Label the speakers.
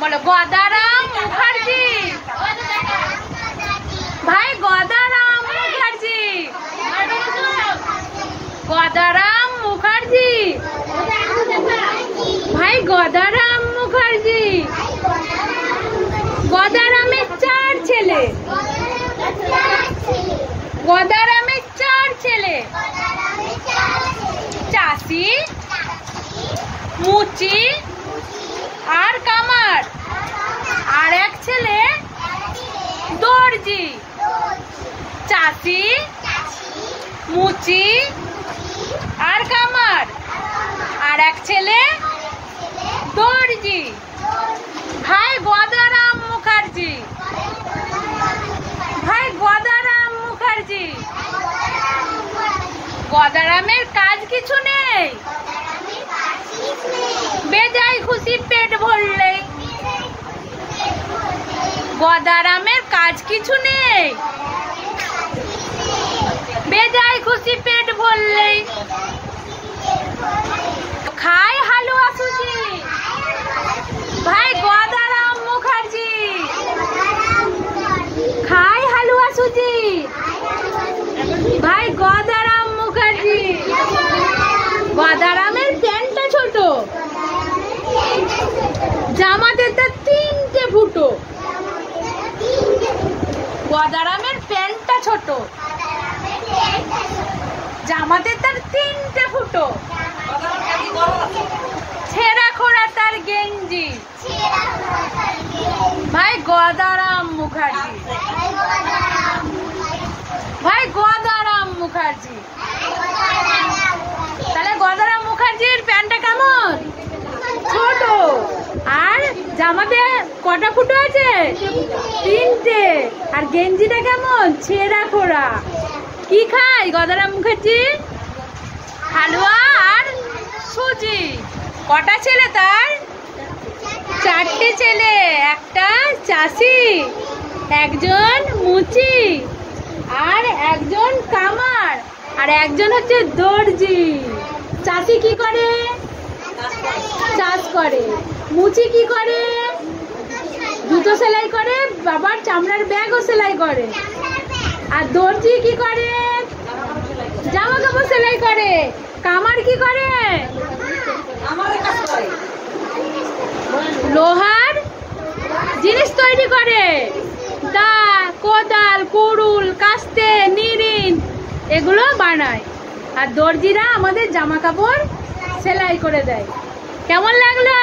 Speaker 1: बोलो गदाराम मुखार्जी। भाई गदाराम मुखार्जी, गदाराम मुखार्जी, भाई गदाराम मुखार्जी। गदारामेर चार छेले, गदारामेर चार छेले, चाषी, मुची আর কামার, আর এক ছেলে দর্জি। চাষি, মুচি আর কামার, আর এক ছেলে দর্জি। ভাই গদারাম মুখার্জি, ভাই গদারাম মুখার্জি। গদারামের কাজ কিছু নেই, বেজায় খুশি পেট ভরলে। গদারামের কাজ কিছু নেই, বেজায় খুশি পেট ভরলে। খায় হালুয়া সুজি। ভাই গদারাম মুখার্জি খায় হালুয়া সুজি। ভাই গদারাম মুখার্জি। গদারামের প্যান্টটা ছোট, জামাতে তার তিনটে ফুটো। গদারামের প্যান্টটা ছোট, জামাতে তার তিনটে ফুটো। ছেঁড়া খোড়া তার গেঞ্জি। ভাই গদারাম মুখার্জি, ভাই গদারাম মুখার্জি। তাহলে গদারাম মুখার্জির প্যান্টটা কেমন? ছোট। আর জামাতে কটা ফুটো আছে? তিনটে। আর গেঞ্জিটা কেমন? ছেঁড়া খোড়া। কি খায় গদারাম মুখার্জি? হালুয়া আর সুজি। কটা ছেলে তার? চারটে ছেলে। একটা চাষি, একজন মুচি, আর একজন কামার, আর একজন হচ্ছে দর্জি। চাষি কি করে? চাষ করে। মুচি কি করে? জুতো সেলাই করে, বাবার চামড়ার ব্যাগও সেলাই করে। আর দর্জি কি করে? জামা কাপড় সেলাই করে। কামার কি করে? লোহার জিনিস তৈরি করে। দা, কোদাল, কুড়ুল, কাস্তে, নিরিন এগুলো বানায়। আর দর্জিরা আমাদের জামা কাপড় সেলাই করে দেয়। কেমন লাগলো?